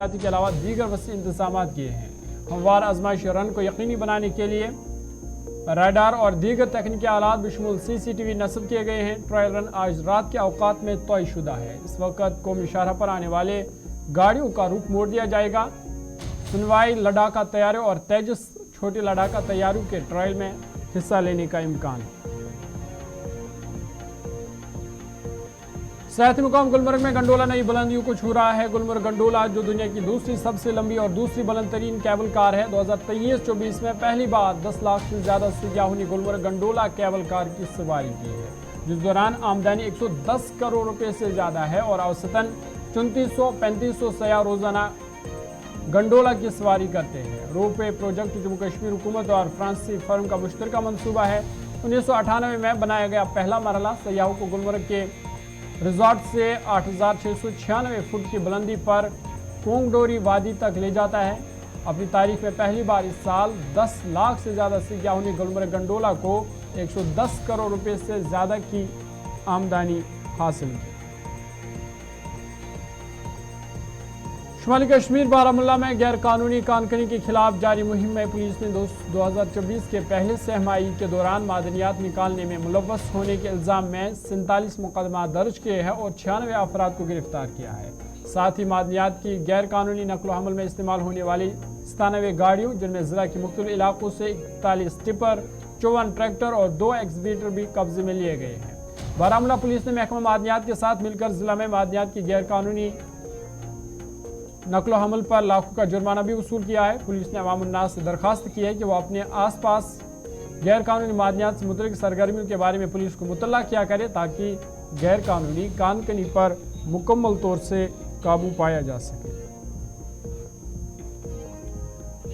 के अलावा दीगर वसी इंतजाम किए हैं। हमवार आजमाइशी रन को यकीनी बनाने के लिए राडार और दीगर तकनीकी आलात बशमूल CCTV नस्ब किए गए हैं। ट्रायल रन आज रात के अवकात में तयशुदा है। इस वक्त कौमी शाहरा पर आने वाले गाड़ियों का रुख मोड़ दिया जाएगा। सुनवाई लड़ाका तैयारों और तेजस छोटे लड़ाका तैयारों के ट्रायल में हिस्सा लेने का इम्कान है। सियाहती मुकाम गुलमर्ग में गंडोला नई बुलंदियों को छू रहा है। गुलमर्ग गंडोला जो दुनिया की दूसरी सबसे लंबी और दूसरी बुलंद तरीन केबल कार है, 2023-24 में पहली बार 10 लाख से ज्यादा सयाहों ने गुलमर्ग गंडोला केबल कार की सवारी की है, जिस दौरान आमदनी 110 करोड़ रुपए से ज्यादा है और औसतन 3400-3500 सयाह रोजाना गंडोला की सवारी करते हैं। रोपवे प्रोजेक्ट जम्मू कश्मीर हुकूमत और फ्रांसीसी फर्म का मुश्तरका मंसूबा है। 1998 में बनाया गया पहला मरहला सयाहों को गुलमर्ग के रिजॉर्ट से 8696 फुट की बुलंदी पर कोंगडोरी वादी तक ले जाता है। अपनी तारीख में पहली बार इस साल 10 लाख से ज़्यादा सयाहों ने गुलमर्ग गंडोला को 110 करोड़ रुपए से ज़्यादा की आमदनी हासिल की। शुमाली कश्मीर बारामुल्ला में गैर कानूनी कानकनी के खिलाफ जारी मुहिम में पुलिस ने 2024 के पहले सहमाही के दौरान मादनियात निकालने में मुलव्वस होने के इल्ज़ाम में 47 मुकदमा दर्ज किए हैं और 96 अफराद को गिरफ्तार किया है। साथ ही मादनियात की गैर कानूनी नकलो हमल में इस्तेमाल होने वाली 97 गाड़ियों, जिनमें जिला के मुख्तलिफ इलाकों से 41 टिपर, 54 ट्रैक्टर और 2 एक्सबीटर भी कब्जे में लिए गए हैं। बारामुल्ला पुलिस ने महकमा मादनियात के साथ मिलकर जिला में मादनियात की गैर कानूनी नकलो हमल पर लाखों का जुर्माना भी वसूल किया है। पुलिस ने अवाम उन्नास से दरखास्त की है कि वह अपने आसपास गैर कानूनी मादनियात से मुतल्लिक सरगर्मियों के बारे में पुलिस को मुतल्ला किया करे, ताकि गैर कानूनी कानकनी पर मुकम्मल तौर से काबू पाया जा सके।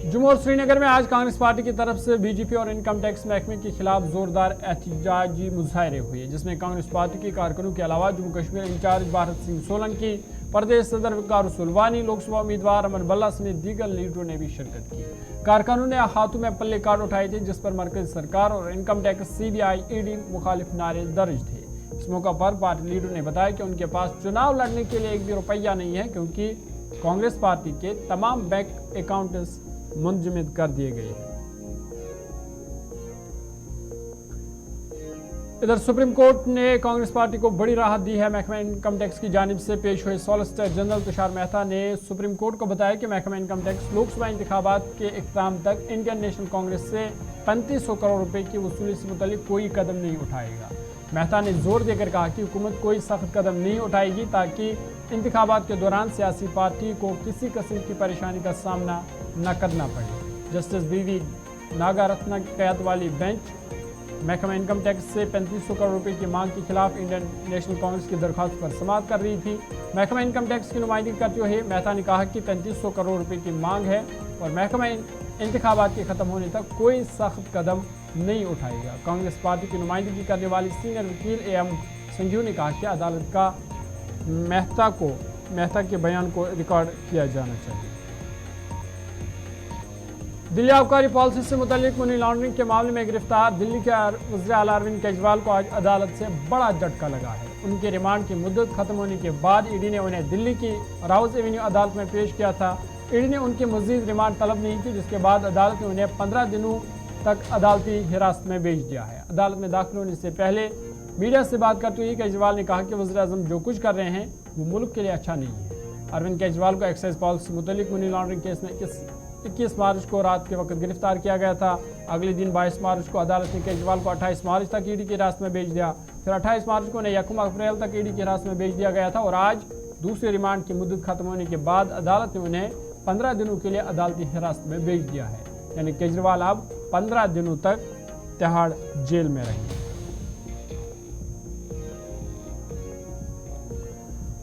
जम्मू और श्रीनगर में आज कांग्रेस पार्टी की तरफ से बीजेपी और इनकम टैक्स महकमे के खिलाफ जोरदार एहतजाजी मुजाहरे हुए, जिसमें कांग्रेस पार्टी के कारकुनों के अलावा जम्मू कश्मीर इंचार्ज भारत सिंह सोलंकी, प्रदेश सदर विकार सुलवानी, लोकसभा उम्मीदवार अमन बल्ला समेत दीगर लीडरों ने भी शिरकत की। कारकुनों ने हाथों में पल्ले कार्ड उठाए थे, जिस पर मरकजी सरकार और इनकम टैक्स, CBI, ED मुखालिफ नारे दर्ज थे। इस मौका पर पार्टी लीडरों ने बताया कि उनके पास चुनाव लड़ने के लिए एक भी रुपया नहीं है, क्योंकि कांग्रेस पार्टी के तमाम बैंक अकाउंट्स मुंजमद कर दिए गए हैं। इधर सुप्रीम कोर्ट ने कांग्रेस पार्टी को बड़ी राहत दी है। महकमा इनकम टैक्स की जानिब से पेश हुए सॉलिसिटर जनरल तुषार मेहता ने सुप्रीम कोर्ट को बताया कि महकमा इनकम टैक्स लोकसभा इंतखाबात के इख्तिताम तक इंडियन नेशनल कांग्रेस से 3500 करोड़ रुपए की वसूली से मुतालिक कोई कदम नहीं उठाएगा। मेहता ने जोर देकर कहा कि हुकूमत कोई सख्त कदम नहीं उठाएगी, ताकि इंतखाबात के दौरान सियासी पार्टी को किसी किस्म की परेशानी का सामना न करना पड़े। जस्टिस BV नागारत्ना की क़यादत वाली बेंच महकमा इनकम टैक्स से 3500 करोड़ रुपए की मांग के खिलाफ इंडियन नेशनल कांग्रेस की दरख्वास्त पर समाअत कर रही थी। महकमा इनकम टैक्स की नुमाइंदगी करते हुए मेहता ने कहा कि 3500 करोड़ रुपए की मांग है और महकमा इंतखाबात के खत्म होने तक कोई सख्त कदम नहीं उठाएगा। कांग्रेस पार्टी की नुमाइंदगी करने वाली सीनियर वकील AM संजीव ने कहा कि अदालत का मेहता के बयान को रिकॉर्ड किया जाना चाहिए। दिल्ली आबकारी पॉलिसी से मुतालिक मनी लॉन्ड्रिंग के मामले में गिरफ्तार दिल्ली के वज़ीर आला अरविंद केजरीवाल को आज अदालत से बड़ा झटका लगा है। उनके रिमांड की मुद्दत खत्म होने के बाद ED ने उन्हें दिल्ली की राउज एवेन्यू अदालत में पेश किया था। ED ने उनकी मजीद रिमांड तलब नहीं की, जिसके बाद अदालत ने उन्हें 15 दिनों तक अदालती हिरासत में भेज दिया है। अदालत में दाखिल होने से पहले मीडिया से बात करते हुए केजरीवाल ने कहा कि वज़ीर आज़म जो कुछ कर रहे हैं वो मुल्क के लिए अच्छा नहीं है। अरविंद केजरीवाल को एक्साइज पॉलिसी से मुतालिक मनी लॉन्ड्रिंग केस में 21 मार्च को रात के वक्त गिरफ्तार किया गया था। अगले दिन 22 मार्च को अदालत ने केजरीवाल को 28 मार्च तक ED की हिरासत में भेज दिया। फिर 28 मार्च को उन्हें 1 अप्रैल तक ED की हिरासत में भेज दिया गया था और आज दूसरे रिमांड की मुद्दत खत्म होने के बाद अदालत ने उन्हें 15 दिनों के लिए अदालती हिरासत में भेज दिया है। यानी केजरीवाल अब 15 दिनों तक तिहाड़ जेल में रहेंगे।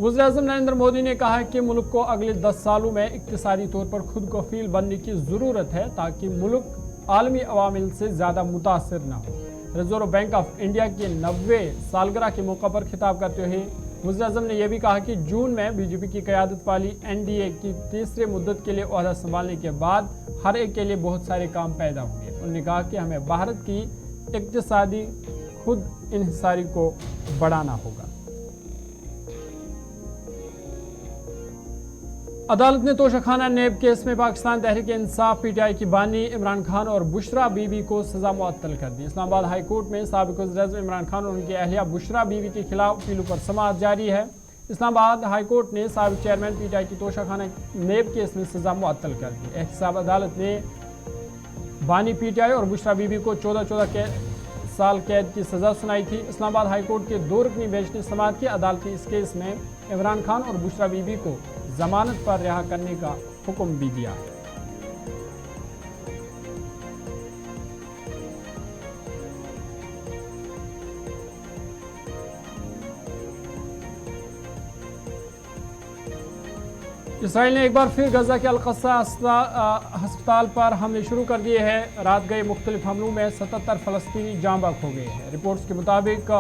वज़ीर आज़म नरेंद्र मोदी ने कहा कि मुल्क को अगले 10 सालों में इक्तिसादी तौर पर खुद कफील बनने की ज़रूरत है, ताकि मुल्क आलमी अवामिल से ज़्यादा मुतासर न हो। रिजर्व बैंक ऑफ इंडिया की 90 सालगिरह के मौका पर खिताब करते हुए वज़ीर आज़म ने यह भी कहा कि जून में बीजेपी की क़यादत वाली NDA की तीसरे मुद्दत के लिए ओहदा संभालने के बाद हर एक के लिए बहुत सारे काम पैदा हुए। उन्होंने कहा कि हमें भारत की इक्तिसादी खुद इन्हिसारी को बढ़ाना होगा। अदालत ने तोशाखाना नेब केस में पाकिस्तान तहरीक इंसाफ पीटीआई की बानी इमरान खान और बुशरा बीबी को सजा मुअत्तल कर दी। इस्लामाबाद हाई कोर्ट में साबिक वज़ीर-ए-आज़म इमरान खान और उनकी अहलिया बुशरा बीबी के खिलाफ अपीलों पर समाअत जारी है। इस्लामाबाद हाई कोर्ट ने साबिक चेयरमैन पीटीआई की तोशाखाना नेब केस में सजा मुअत्तल कर दी। एहतसाब अदालत ने बानी पीटीआई और बुशरा बीबी को 14 साल कैद की सजा सुनाई थी। इस्लामाबाद हाई कोर्ट के 2 रुकनी बेंच ने समाअत की। अदालत ने इस केस में इमरान खान और बुशरा बीबी को जमानत पर रिहा करने का हुक्म भी दिया है। इसराइल ने एक बार फिर गजा के अल-क़स्सा अस्पताल पर हमले शुरू कर दिए हैं। रात गए मुख्तलिफ हमलों में 77 फ़लस्तीनी जाँ बहक हो गए हैं। रिपोर्ट्स के मुताबिक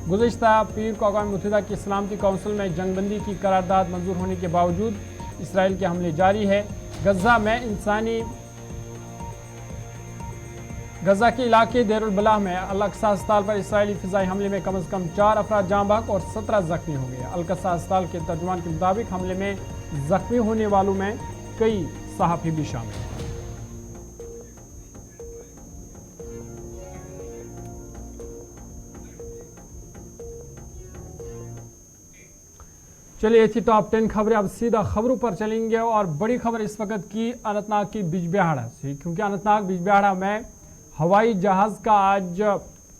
गुज़िश्ता पीर को अक़वाम मुत्तहिदा की सलामती कौंसिल में जंगबंदी की करारदाद मंजूर होने के बावजूद इसराइल के हमले जारी है। गजा के इलाके देरुल बलाह में अल-अक़सा अस्पताल पर इसराइली फ़िज़ाई हमले में कम से कम 4 अफराद जाँ बहक और 17 ज़ख्मी हो गए। अल-अक़सा अस्पताल के तर्जुमान के मुताबिक हमले में जख्मी होने वालों में कई सहाफ़ी भी शामिल हैं। चलिए थी टॉप 10 खबरें। अब सीधा खबरों पर चलेंगे और बड़ी खबर इस वक्त की अनंतनाग की बिजबिहाड़ा से, क्योंकि अनंतनाग बिजबिहाड़ा में हवाई जहाज़ का आज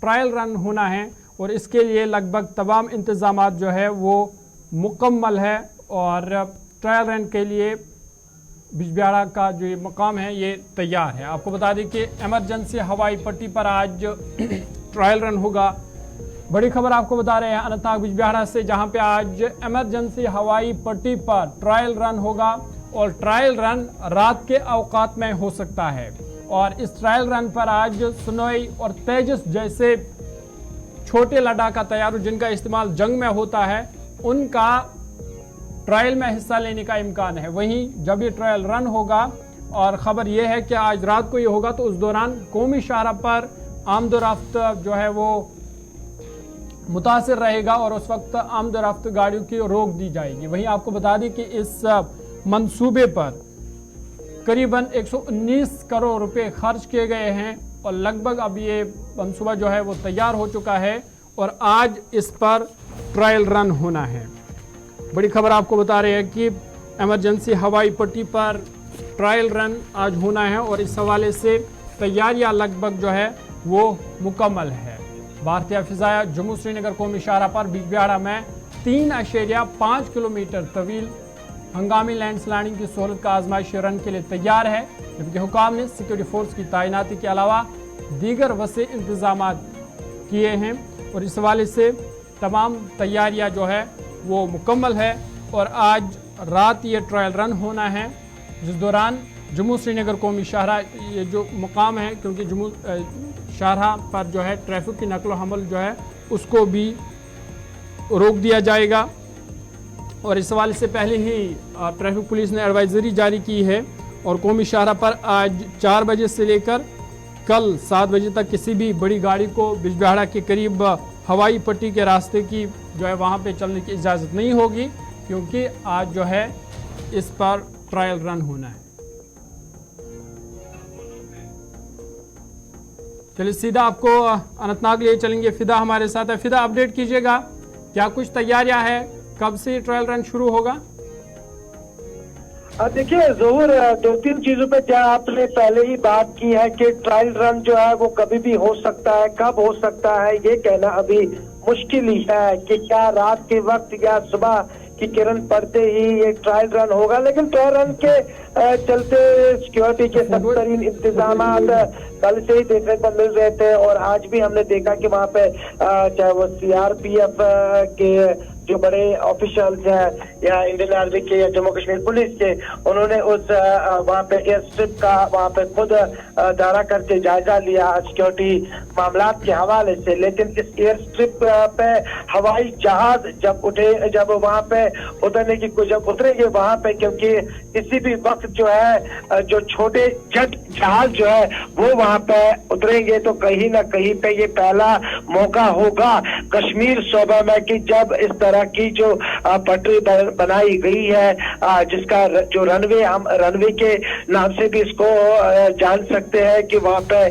ट्रायल रन होना है और इसके लिए लगभग तमाम इंतज़ाम जो है वो मुकम्मल है और ट्रायल रन के लिए बिजबिहाड़ा का जो ये मकाम है ये तैयार है। आपको बता दें कि एमरजेंसी हवाई पट्टी पर आज ट्रायल रन होगा। बड़ी खबर आपको बता रहे हैं अनंतनाग बिजबिहाड़ा से, जहां पे आज एमरजेंसी हवाई पट्टी पर ट्रायल रन होगा और ट्रायल रन रात के अवकात में हो सकता है। और इस ट्रायल रन पर आज सुनोई और तेजस जैसे छोटे लड़ाका तैयारों जिनका इस्तेमाल जंग में होता है उनका ट्रायल में हिस्सा लेने का इम्कान है। वहीं जब ये ट्रायल रन होगा और ख़बर यह है कि आज रात को ये होगा तो उस दौरान कौमी शाहराह पर आमदोरफ्त जो है वो मुतासिर रहेगा और उस वक्त आमदोरफ्त गाड़ियों की रोक दी जाएगी। वहीं आपको बता दें कि इस मंसूबे पर करीबन 119 करोड़ रुपए खर्च किए गए हैं और लगभग अब ये मंसूबा जो है वो तैयार हो चुका है और आज इस पर ट्रायल रन होना है। बड़ी खबर आपको बता रहे हैं कि एमरजेंसी हवाई पट्टी पर ट्रायल रन आज होना है और इस हवाले से तैयारियां लगभग जो है वो मुकम्मल है। भारतीय फ़िज़ाया जम्मू श्रीनगर कौमी शाहराह पर बिजबिहाड़ा में 3.5 किलोमीटर तवील हंगामी लैंड स्लाइडिंग की सहूलत का आजमाइशी रन के लिए तैयार है, जबकि हुकाम ने सिक्योरिटी फोर्स की तैनाती के अलावा दीगर वसी इंतजाम किए हैं और इस हवाले से तमाम तैयारियां जो है वो मुकम्मल है और आज रात ये ट्रायल रन होना है, जिस दौरान जम्मू श्रीनगर कौमी शाहराह ये जो मुकाम है, क्योंकि जम्मू शाहराह पर जो है ट्रैफिक की नकलो हमल जो है उसको भी रोक दिया जाएगा। और इस हवाले से पहले ही ट्रैफिक पुलिस ने एडवाइजरी जारी की है और कौमी शाहराह पर आज 4 बजे से लेकर कल 7 बजे तक किसी भी बड़ी गाड़ी को बिजबिहाड़ा के करीब हवाई पट्टी के रास्ते की जो है वहाँ पे चलने की इजाज़त नहीं होगी, क्योंकि आज जो है इस पर ट्रायल रन होना है। चलिए सीधा आपको अनंतनाग लिए चलेंगे। फिदा हमारे साथ है। फिदा अपडेट कीजिएगा, क्या कुछ तैयारियां हैं, कब से ट्रायल रन शुरू होगा? देखिए ज़हूर, 2-3 चीजों पे जहाँ आपने पहले ही बात की है कि ट्रायल रन जो है वो कभी भी हो सकता है, कब हो सकता है ये कहना अभी मुश्किल ही है कि क्या रात के वक्त या सुबह की किरण पड़ते ही ये ट्रायल रन होगा। लेकिन ट्रायल रन के चलते सिक्योरिटी के सख्त-तरीन इंतजाम कल से ही देखने को मिल रहे थे और आज भी हमने देखा कि वहाँ पे चाहे वो CRPF के जो बड़े ऑफिशियल्स हैं या इंडियन आर्मी के या जम्मू कश्मीर पुलिस के, उन्होंने उस वहाँ पे एयर स्ट्रिप का वहाँ पे खुद दौरा करके जायजा लिया सिक्योरिटी मामलात के हवाले से। लेकिन इस एयर स्ट्रिप पे हवाई जहाज जब वहाँ पे उतरेंगे वहाँ पे, क्योंकि किसी भी वक्त जो है जो छोटे जेट जहाज जो है वो वहाँ पे उतरेंगे तो कहीं ना कहीं पे ये पहला मौका होगा कश्मीर सूबा में कि जब इस तरह तरह की जो पटरी बनाई गई है, जिसका जो रनवे के नाम से भी इसको जान सकते हैं, कि वहां पे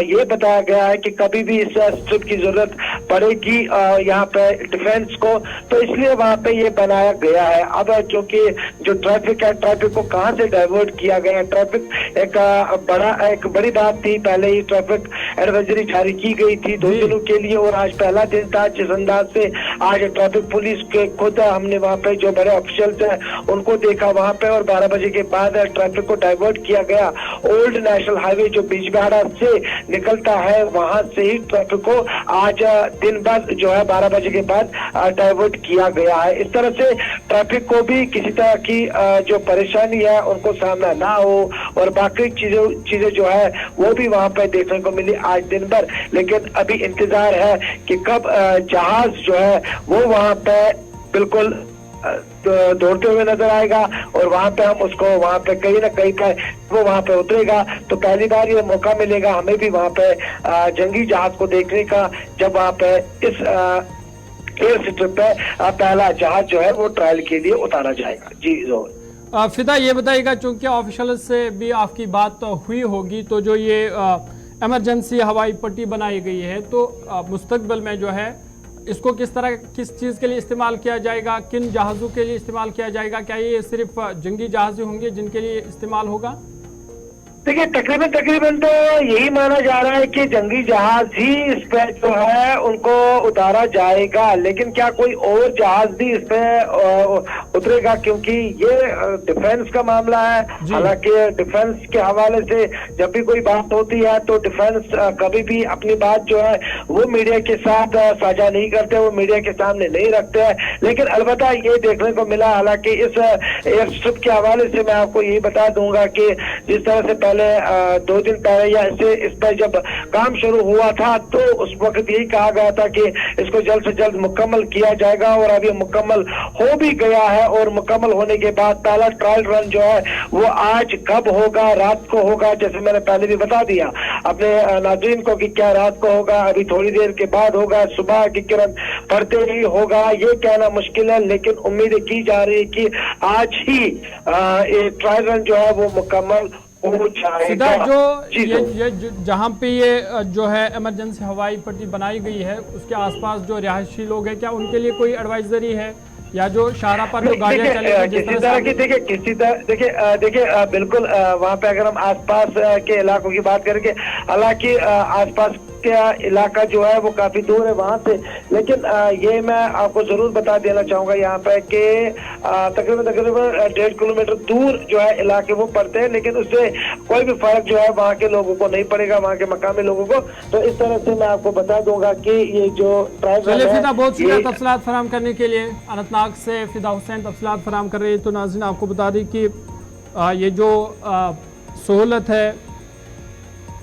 ये बताया गया है कि कभी भी इस स्ट्रिप की जरूरत पड़ेगी यहाँ पे डिफेंस को, तो इसलिए वहां पे ये बनाया गया है। अब क्योंकि जो ट्रैफिक है, ट्रैफिक को कहां से डाइवर्ट किया गया है, ट्रैफिक एक बड़ी बात थी, पहले ही ट्रैफिक एडवाइजरी जारी की गई थी 2 दिनों के लिए, और आज पहला दिन था। जिस अंदाज से आज ट्रैफिक पुलिस के खुद हमने वहां पे जो बड़े ऑफिशियल्स हैं उनको देखा वहां पे, और 12 बजे के बाद ट्रैफिक को डाइवर्ट किया गया। ओल्ड नेशनल हाईवे जो बिजबिहाड़ा से निकलता है, वहां से ही ट्रैफिक को आज दिन भर जो है 12 बजे के बाद डाइवर्ट किया गया है। इस तरह से ट्रैफिक को भी किसी तरह की जो परेशानी है उनको सामना ना हो, और बाकी चीजें जो है वो भी वहां पे देखने को मिली आज दिन भर। लेकिन अभी इंतजार है कि कब जहाज जो है वो वहां पे बिल्कुल दौड़ते हुए नजर आएगा, और वहां पे हम उसको वहां पे कहीं ना कहीं पे वो वहां पे उतरेगा। तो पहली बार ये मौका मिलेगा हमें भी वहां पे जंगी जहाज को देखने का, जब वहां पे इस एयर स्ट्रिप पे पहला जहाज जो है वो ट्रायल के लिए उतारा जाएगा। जी जोर। फिदा ये बताइएगा, चूंकि ऑफिशियल से भी आपकी बात तो हुई होगी, तो जो ये इमरजेंसी हवाई पट्टी बनाई गई है, तो मुस्तकबिल में जो है इसको किस चीज़ के लिए इस्तेमाल किया जाएगा, किन जहाज़ों के लिए इस्तेमाल किया जाएगा? क्या ये सिर्फ जंगी जहाज़ होंगे जिनके लिए इस्तेमाल होगा? देखिए तकरीबन तो यही माना जा रहा है कि जंगी जहाज ही इस पे जो है उनको उतारा जाएगा, लेकिन क्या कोई और जहाज भी इस पे उतरेगा? क्योंकि ये डिफेंस का मामला है। हालांकि डिफेंस के हवाले से जब भी कोई बात होती है तो डिफेंस कभी भी अपनी बात जो है वो मीडिया के साथ साझा नहीं करते, वो मीडिया के सामने नहीं रखते हैं। लेकिन अलबत्ता ये देखने को मिला, हालांकि इस एयर स्ट्रिप के हवाले से मैं आपको यही बता दूंगा कि जिस तरह से पहले 2 दिन पहले या इस पर जब काम शुरू हुआ था, तो उस वक्त यही कहा गया था कि इसको जल्द से जल्द मुकम्मल किया जाएगा, और अब ये मुकम्मल हो भी गया है। और मुकम्मल होने के बाद पहला ट्रायल रन जो है वो आज कब होगा, रात को होगा, जैसे मैंने पहले भी बता दिया अपने नाज़रीन को कि क्या रात को होगा, अभी थोड़ी देर के बाद होगा, सुबह की किरण पड़ते ही होगा, ये कहना मुश्किल है। लेकिन उम्मीद की जा रही है कि आज ही ट्रायल रन जो है वो मुकम्मल सीधा जो ये जहाँ पे ये जो है इमरजेंसी हवाई पट्टी बनाई गई है, उसके आसपास जो रिहायशी लोग हैं, क्या उनके लिए कोई एडवाइजरी है, या जो शाहरा पर जो गाड़ियाँ चलेंगी किसी तरह की? देखिए बिल्कुल वहाँ पे अगर हम आसपास के इलाकों की बात करेंगे, हालांकि आसपास का इलाका जो है वो काफी दूर है वहां से, लेकिन ये मैं आपको जरूर बता देना चाहूंगा यहाँ पे कि तकरीबन 1.5 किलोमीटर दूर जो है इलाके वो पड़ते हैं, लेकिन उससे कोई भी फर्क जो है वहाँ के लोगों को नहीं पड़ेगा, वहाँ के मकामी लोगों को। तो इस तरह से मैं आपको बता दूंगा कि ये जो चलिए फिदा, बहुत शुक्रिया तफसीलात फराहम करने के लिए। अनंतनाग से फिदा हुसैन तफसीलात फराहम कर रही है। तो नाज़रीन आपको बता दी कि ये जो सहूलत है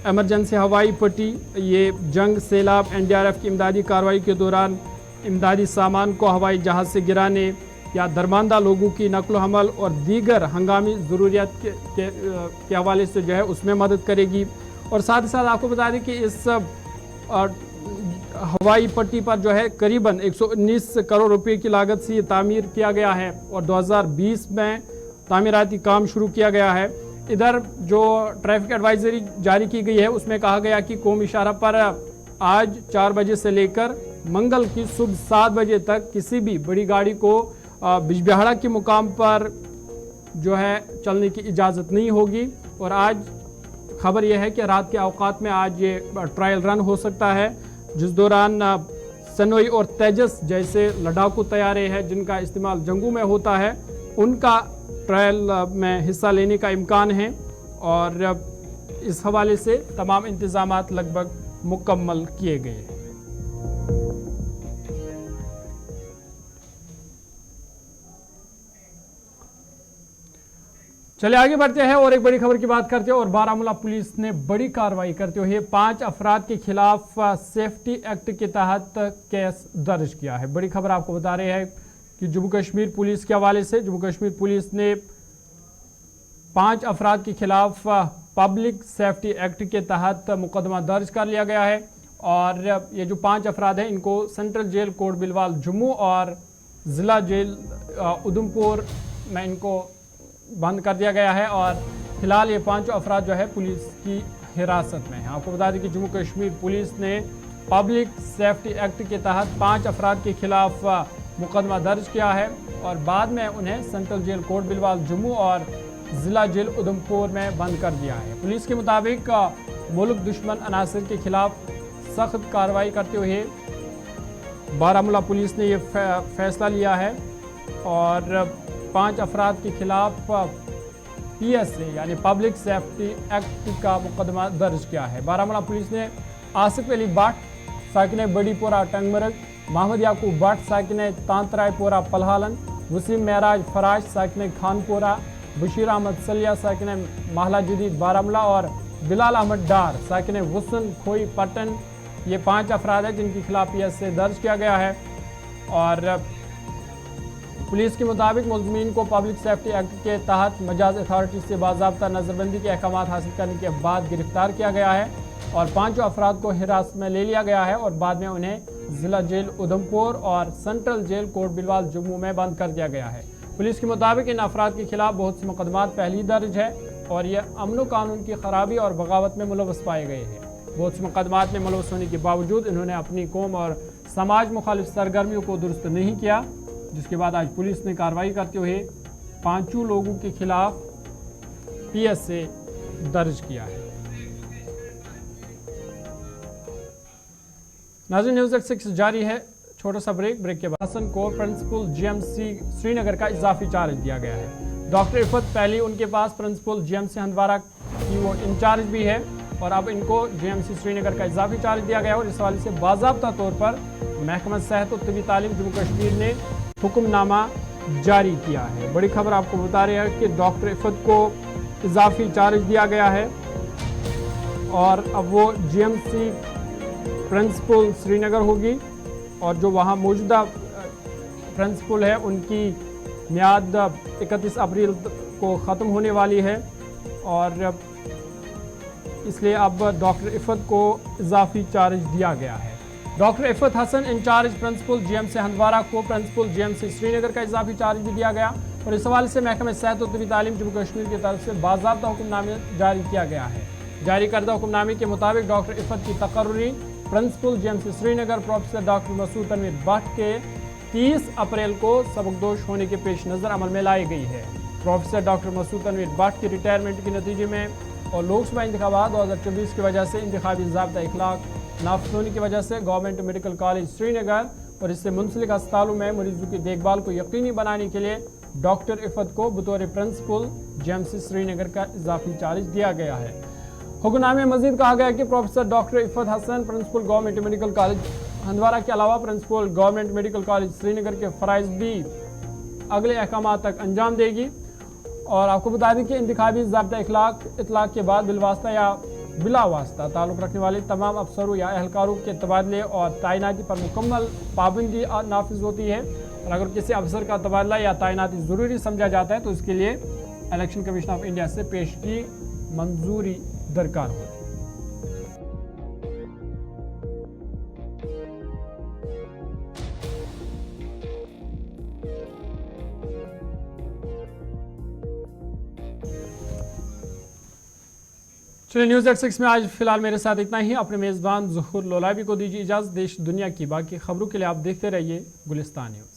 इमरजेंसी हवाई पट्टी, ये जंग, सैलाब, NDRF की इमदादी कार्रवाई के दौरान इमदादी सामान को हवाई जहाज़ से गिराने या दरमानदा लोगों की नकल हमल और दीगर हंगामी ज़रूरियात के हवाले से जो है उसमें मदद करेगी। और साथ ही साथ आपको बता दें कि इस हवाई पट्टी पर जो है करीबन 119 करोड़ रुपए की लागत से ये तामीर किया गया है, और 2020 में तामीराती काम शुरू किया गया है। इधर जो ट्रैफिक एडवाइजरी जारी की गई है उसमें कहा गया कि कौमी इशारा पर आज 4 बजे से लेकर मंगल की सुबह 7 बजे तक किसी भी बड़ी गाड़ी को बिजबिहाड़ा के मुकाम पर जो है चलने की इजाज़त नहीं होगी। और आज खबर यह है कि रात के औकात में आज ये ट्रायल रन हो सकता है, जिस दौरान सनोई और तेजस जैसे लड़ाकू तैयारे हैं जिनका इस्तेमाल जंगों में होता है, उनका ट्रायल में हिस्सा लेने का इम्कान है। और इस हवाले से तमाम इंतजामात लगभग मुकम्मल किए गए हैं। चलिए आगे बढ़ते हैं और एक बड़ी खबर की बात करते हैं। और बारामूला पुलिस ने बड़ी कार्रवाई करते हुए 5 अफराद के खिलाफ सेफ्टी एक्ट के तहत केस दर्ज किया है। बड़ी खबर आपको बता रहे हैं कि जम्मू कश्मीर पुलिस के हवाले से जम्मू कश्मीर पुलिस ने 5 अफराद के खिलाफ पब्लिक सेफ्टी एक्ट के तहत मुकदमा दर्ज कर लिया गया है। और ये जो 5 अफराद हैं इनको सेंट्रल जेल कोट बिलवाल जम्मू और ज़िला जेल उधमपुर में इनको बंद कर दिया गया है और फिलहाल ये 5 अफराद जो है पुलिस की हिरासत में हैं। आपको बता दें कि जम्मू कश्मीर पुलिस ने पब्लिक सेफ्टी एक्ट के तहत 5 अफराद के खिलाफ मुकदमा दर्ज किया है और बाद में उन्हें सेंट्रल जेल कोट बिलवाल जम्मू और ज़िला जेल उधमपुर में बंद कर दिया है। पुलिस के मुताबिक मुल्क दुश्मन अनासर के खिलाफ सख्त कार्रवाई करते हुए बारामूला पुलिस ने ये फैसला लिया है और 5 अफराद के खिलाफ PSA यानी पब्लिक सेफ्टी एक्ट का मुकदमा दर्ज किया है। बारामूला पुलिस ने आसिफ अली भट्ट साकिन बड़ीपोरा टंगमरग, मोहम्मद याकूब भट्ट साकिन तांतरायपोरा पलहालन, वसीम महराज फराज साकिन खानपोरा, बशीर अहमद सलिया साकिन महला जदीद बारामूला और बिलाल अहमद डार साकिन वसन खोई पटन, ये 5 अफराद हैं जिनके खिलाफ PSA दर्ज किया गया है। और पुलिस के मुताबिक मुलजमीन को पब्लिक सेफ्टी एक्ट के तहत मजाज अथॉरिटी से बाज़ाब्ता नज़रबंदी के अहकाम हासिल करने के बाद गिरफ्तार किया गया है और 5 अफराद को हिरासत में ले लिया गया है और बाद में उन्हें ज़िला जेल उधमपुर और सेंट्रल जेल कोट बिलवाल जम्मू में बंद कर दिया गया है। पुलिस के मुताबिक इन अफराद के खिलाफ बहुत से मुकदमात पहले ही दर्ज है और ये अमन कानून की खराबी और बगावत में मुलव्वस पाए गए हैं। बहुत से मुकदमात में मुलव्वस होने के बावजूद इन्होंने अपनी कौम और समाज मुखालिफ सरगर्मियों को दुरुस्त नहीं किया, जिसके बाद आज पुलिस ने कार्रवाई करते हुए 5 लोगों के खिलाफ PSA दर्ज किया है। नाज़रीन, न्यूज़ 6 जारी है। छोटा सा ब्रेक के बाद हसन को प्रिंसिपल GMC श्रीनगर का इजाफी चार्ज दिया गया है। डॉक्टर इफ़त पहले उनके पास प्रिंसिपल GMC हंदवारा की वो इंचार्ज भी है और अब इनको GMC श्रीनगर का इजाफी चार्ज दिया गया है और इस हवाले से बाज़ाब्ता तौर पर महकमा सेहत और तबी तालीम जम्मू कश्मीर ने हुक्मनामा जारी किया है। बड़ी खबर आपको बता रहे हैं कि डॉक्टर इफ़त को इजाफी चार्ज दिया गया है और अब वो GMC प्रिंसिपल श्रीनगर होगी और जो वहाँ मौजूदा प्रिंसिपल है उनकी मियाद 31 अप्रैल को ख़त्म होने वाली है और इसलिए अब डॉक्टर इफ़त को इजाफी चार्ज दिया गया है। Doctor Iffat Hasan incharge principal GMC Handwara को प्रिंसिपल GMC श्रीनगर का इजाफी चार्ज भी दिया गया और इस हवाले से महकमा सेहत और तबी तालीम जम्मू कश्मीर की तरफ से बाज़ाब्ता हुक्मनामे जारी किया गया है। जारी करदा हुक्मनामे के मुताबिक डॉक्टर इफ़त की तकर्री principal GMC Srinagar professor doctor Masood Tanveer Bhat के 30 अप्रैल को सबकदोश होने के पेश नज़र अमल में लाई गई है। प्रोफेसर डॉक्टर मसूद तनवीर भट्ट के रिटायरमेंट के नतीजे में और लोकसभा इंतखाबात 2024 की वजह से इंतखाबी ज़ाब्ता इखलाक नाफिज होने की वजह से गवर्नमेंट मेडिकल कॉलेज श्रीनगर और इससे मुंसलिक अस्पतालों में मरीजों की देखभाल को यकीनी बनाने के लिए डॉक्टर इफ़त को बतौर प्रिंसिपल GMC श्रीनगर का इजाफी चार्ज दिया गया है। हुक्मनामे में मजीद कहा गया कि professor doctor Iffat Hasan principal government medical college Handwara के अलावा principal government medical college Srinagar के फ़राइज़ भी अगले अहकाम तक अंजाम देगी और आपको बता दें कि इंतखाबी ज़ाब्ता इतलाक के बाद बिलवास्ता या बिला वास्ता ताल्लुक़ रखने वाले तमाम अफसरों या एहलकारों के तबादले और तैनाती पर मुकम्मल पाबंदी नाफिज होती है और अगर किसी अफसर का तबादला या तैनाती ज़रूरी समझा जाता है तो इसके लिए इलेक्शन कमीशन ऑफ इंडिया से पेश की मंजूरी दरकार होती है। चलिए, न्यूज़ 6 में आज फिलहाल मेरे साथ इतना ही। अपने मेज़बान ज़ुहूर लोलाबी को दीजिए इजाज़त। देश दुनिया की बाकी खबरों के लिए आप देखते रहिए गुलिस्तान न्यूज़।